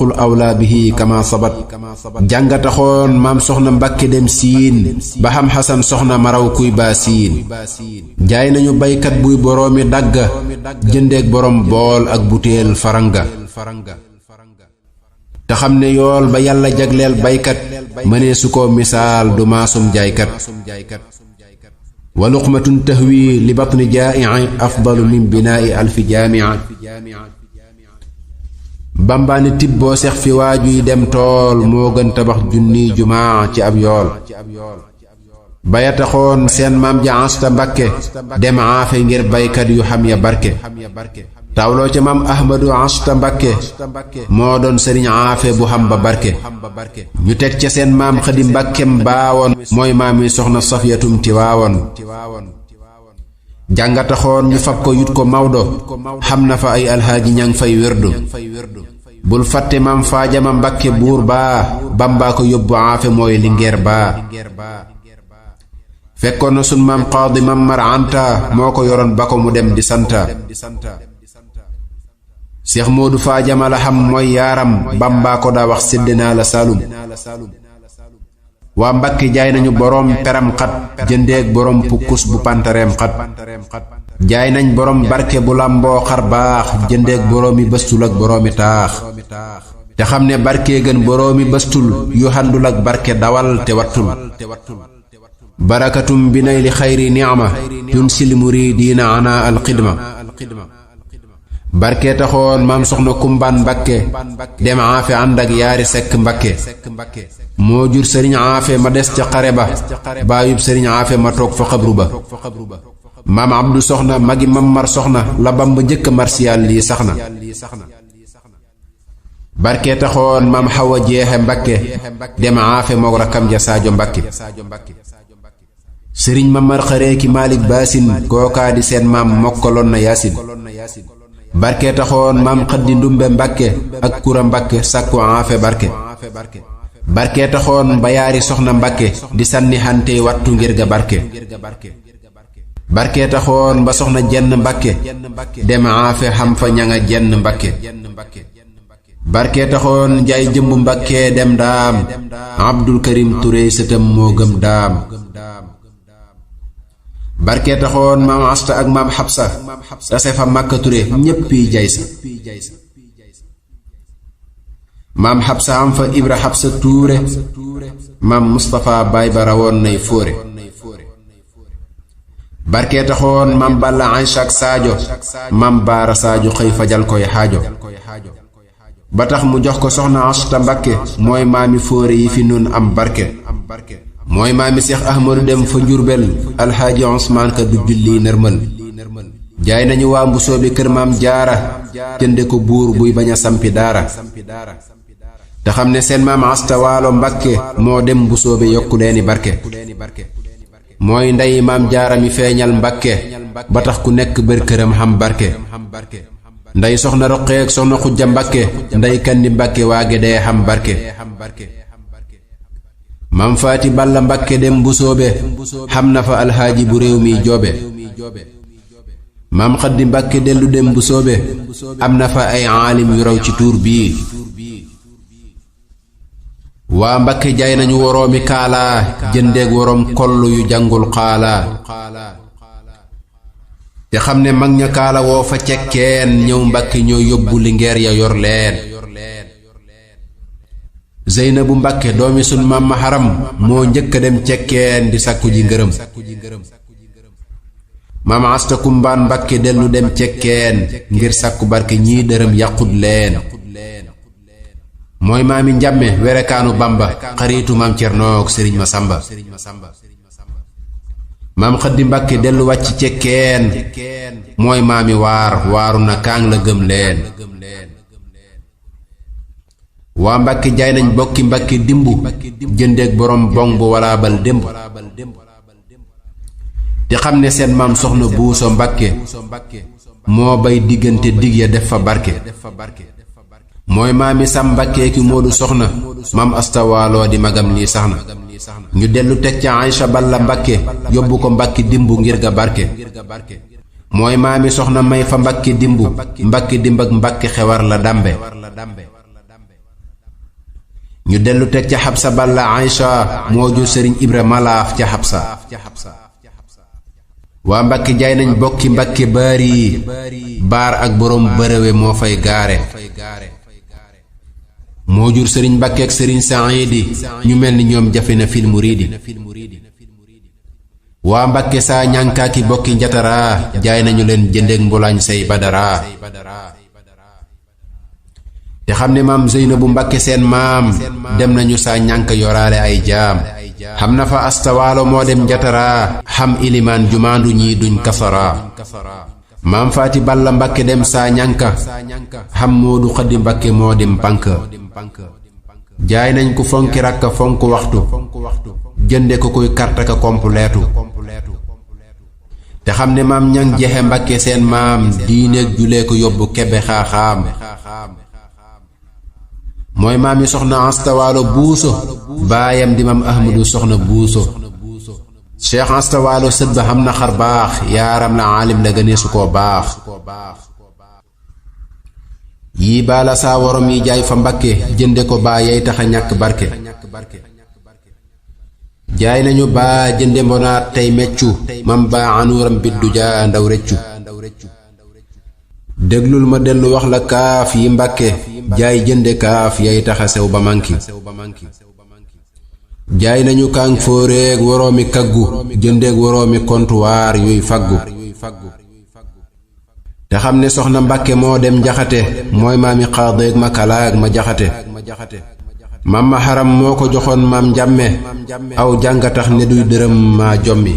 qul awlaa bihi kama sabat jàngataxoon maam soxna Mbàkke dem siin ba xam xasan soxna maraw kuy baa siin jaay nañu baykat buy boroomi dagga jëndeek borom bool ak butéel faranga te xam ne yool ba yàlla jagleel baykat mënee su ko misaal du maasum jaaykat wa luqmatun tahwi li batni jaa'i afdalu min binaa'i alfi jaami'a bambaani tib boo sex fi waajuy dem tool moo gën tabax junniy jumaa ci ab yool baya taxoon seen maam ja Asta Mbakke dem aafe ngir baykat yu xam ya barke tawloo ca maam Ahmadu Asta Mbakke moo doon sëriñ aafe bu xam ba barke ñu teg ca seen maam Xadi Mbakkem baawoon mooy maam yi soxna Safiyatum Tiwaawoon jàngataxoon ñu fab ko yut ko Mawdo xam na fa ay alxaaji ñang fay wérdu bul fàtte maam Faajama Mbakke buur baa Bamba ko yóbbu aafe mooy lingeer baa fekkoon na sun maam Qaadi Mamar Anta moo ko yoroon ba ko mu dem di santa Seex Moodu Faajama la xam mooy yaaram Bamba ko daa wax sédd naa la Saalum waa Mbakke jaay nañu boroom peram xat jëndeek boroom pukkus bu pantareem xat jaay nañ boroom barke bu làmboo xar baax jëndeek boroomi bëstul ak boroomi taax te xam ne barke gën boroomi bëstul yu handul ak barke dawal te wattul barakatum bi nay li xayri ni'ma tunsil muridiina ana alxidma barke taxoon maam soxna Kumbaan Mbakke dem aafe ànd ak yaari sekk Mbakke moo jur sëriñ aafe ma des ca xare ba baayub sëriñ aafe ma toog fa xabru ba maam Abdu soxna magi Mamar soxna la Bamba njëkk marsiyaal lii sax na barke taxoon maam Xawa Jeexe Mbakke dem aafe moog rakkam ja Saajo Mbakke sëriñ Mamar xaree ki Maalik Baasin kookaa di seen maam mokkaloon na Yaasin barke taxoon maam Xaddi Ndumbe Mbakke ak Kura Mbakke sàkku aafe barke barke taxoon ba yaari soxna Mbakke di sànni xante wattu ngir ga barke barke taxoon ba soxna jenn Mbakke dem aafe xam fa ñanga jenn Mbakke barke taxoon njaay jëmb Mbakke dem daam Abdul Karim Ture sëtam moo gëm daam barke taxoon maam Asta ak maam Xabsa tase fa Makka Ture ñéppi jay sa maam Xabsa am fa Ibra Xabsa Tuure maam Mustapha baay ba rawoon nay fóore barke taxoon maam Balla Aysa ak Saajo maam Baara Saajo xëy fajal koy xaajo ba tax mu jox ko soxna Asta Mbakke mooy maami fóore yi fi nun am barke mooy maami Seex Ahmadu dem fa Njurbel alxaaji Usmaan ka du julli nërmal jaay nañu waa Mbusoobe kër maam Jaara jënde ko buur buy bañ a sampi daara te xam ne seen maam Asta Waalo Mbakke moo dem Mbusoobe yokku leeni barke mooy ndey maam Jaara mi feeñal Mbakke ba tax ku nekk bër këram xam barke ndey soxna Roqee ak soxna Xujja Mbakke ndey Kandi Mbakke waa Gédé xam barke maam Faati Balla Mbakke dem Mbusoobe xam na fa alxaaji bu réew mi joobe maam Xaddi Mbakke dellu dem Mbusoobe am na fa ay aalim yu raw ci tuur bii waa Mbakke jaay nañu woroomi kaalaa jëndeeg woroom koll yu jàngul xaalaa te xam ne mag ña kaala woo fa cekkeen ñëw Mbakke ñoo yóbbu lingeer ya yor leen Zeynabu Mbakke doomi sun maam ma haram moo njëkk a dem cekkeen di sakku ji ngërëm maam Asta Kumbaan Mbakke dellu dem cekkeen ngir sakku barke ñii dërëm yàqut leen mooy maami Njàmme werekaanu Bamba xariitu maam Cernook Sëriñ Masamba maam Xaddi Mbakke dellu wàcc cekkeen mooy maami waaru na kaang la gëm leen waa Mbakke jaay nañ bokki Mbakke dimbu jëndeek boroom bong bu walaabal démb te xam ne seen maam soxna Buuso Mbakke moo bay diggante dig ya def fa barke mooy maami Sam Mbakke ki Moodu soxna maam Asta Waalo di magam lii sax na ñu dellu teg ca Aysa Balla Mbakke yóbbu ko Mbakke dimbu ngir ga barke mooy maami soxna May fa Mbakke dimbu Mbakke dimb ak Mbakke xewar la dambe ñu dellu teg ca Xabsa Balla Aïcha moo jur sëriñ Ibra Malaax ca Xabsa. waa Mbàkke jaay nañ bokki Mbàkke baari baar ak boroom bërëwe moo fay gaare. moo jur sëriñ Mbàkke ak sëriñ Saïdi ñu mel ni ñoom jafe na fil muriidi. waa Mbàkke saa ñànkaaki bokki njataraa jaay nañu leen jëndeek mbulaañ say badaraa. te xam ne maam Zeynabu Mbàkke seen maam dem nañu saa ñànk yoraale ay jaam. xam na fa astawaalo moo dem njataraa xam ilimaan jumaandu ñii duñ kasaraa. maam Faati Balla Mbàkke dem saa ñànka xam Moodu Xaddi Mbàkke moo dem pank. jaay nañ ku fonki rakka fonk waxtu jënde ko koy kartaka kompleetu. te xam ne maam ñang jexe Mbàkke seen maam diineeg julee ko yóbbu kebe xaaxaam. mooy maami soxna Astawaalo Buuso baayam di maam Ahmadu soxna Buuso. Cheikh Astawaalo sët ba xam na xar baax yaaram la aalim la gënee su koo baax. yii baala saa worom yi jaay fa Mbàkke jënde ko baa yay taxa ñàkk barke. jaay nañu baa jënde mbonaat tey meccu mam baa anuuram biddu jaa ndaw reccu. déglul ma dellu wax la kaaf yi Mbàkke jaay jënde kaaf yay taxa sew ba manki. jaay nañu kàng fóoreeg woroomi kaggu jëndeeg woroomi kontuwaar yuy faggu. te xam ne soxna Mbàkke moo dem njaxate mooy maami xaadeeg ma kalaag ma jaxate. maam ma xaram moo ko joxoon maam njàmme aw jànga tax ne duy dërëm maa jommi.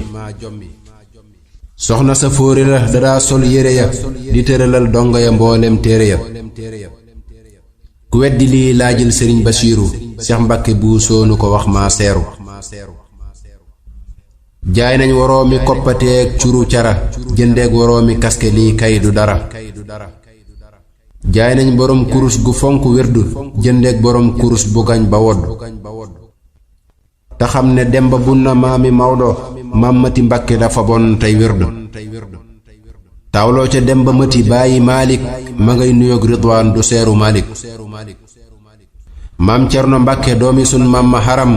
soxna sa fóori la dadaa sol yére ya di tëralal dongo ya mboolem téere ya. ku weddi lii laajil sëriñ Basiiru Seex Mbàkke Buusoo nu ko wax maa seeru. jaay nañ woroomi koppateeg curu cara jëndeeg woroomi kaske lii kay du dara. jaay nañ boroom kurus gu fonk wirdu jëndeeg boroom kurus bu gañ ba wodd. te xam ne Demba Bunna maami Mawdo maam Mati Mbàkke dafa bon tey wirdu. tawloo ca Demba Mati bàyyi Maalik ma ngay nuyoog Ridwaan du seeru Maalik. maam Cerno Mbàkke doomi sun maam ma xaram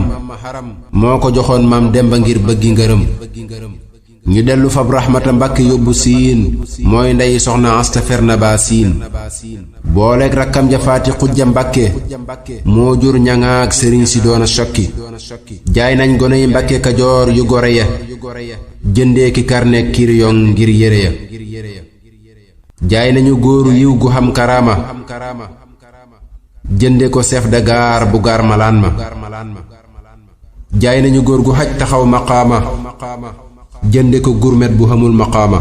moo ko joxoon maam Demba ngir bëggi ngërëm. ñu dellu fab Rahmata Mbàkke yóbbu siin mooy ndey soxna Asta Fernaba siin. booleeg rakkam ja Faati Xujja Mbàkke moo jur ñaŋaak sëriñ si doona sokki. jaay nañ gone yi Mbàkke Kajoor yu gore ya jëndee ki karne kiriyong ngir yére ya. jaay nañu góoru yiw gu xam karaama jënde ko chef de gare bu gaar malaan ma. jaay nañu góor gu xaj taxaw maqaama jënde ko gurmet bu xamul maqaama.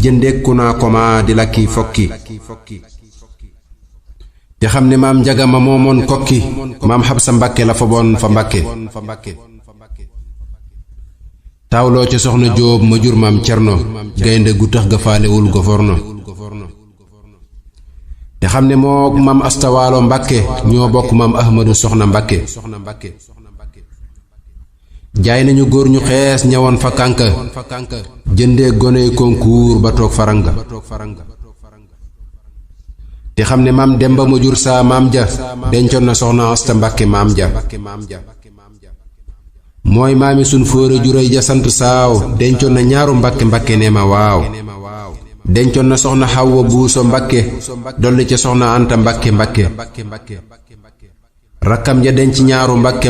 jënde ku naa koma di lakki fokki. te xam ne maam njagama moomoon kokki maam Xabsa Mbàkke la fa bon fa Mbàkke. tawloo ca soxna Jóob ma jur maam Cerno gaynde gu tax ga faalewul goforno. te xam ne moo maam Astawaalo Mbàkke ñoo bokk maam Ahmadu soxna Mbàkke. jaay nañu góor ñu xees ñawoon fa kànka jëndee goney konkuur ba toog faranga. te xam ne maam Demba ma jur saa maam ja dencoon na soxna Asta Mbàkke maam ja. mooy maami sun fóore juróy ja sant saaw dencoon na ñaaru Mbàkke Mbàkke nee ma waaw. dencoon na soxna Xawwa Buuso Mbàkke dolli ca soxna Anta Mbàkke Mbàkke. rakkam ja denc ñaaru Mbàkke Mbàkke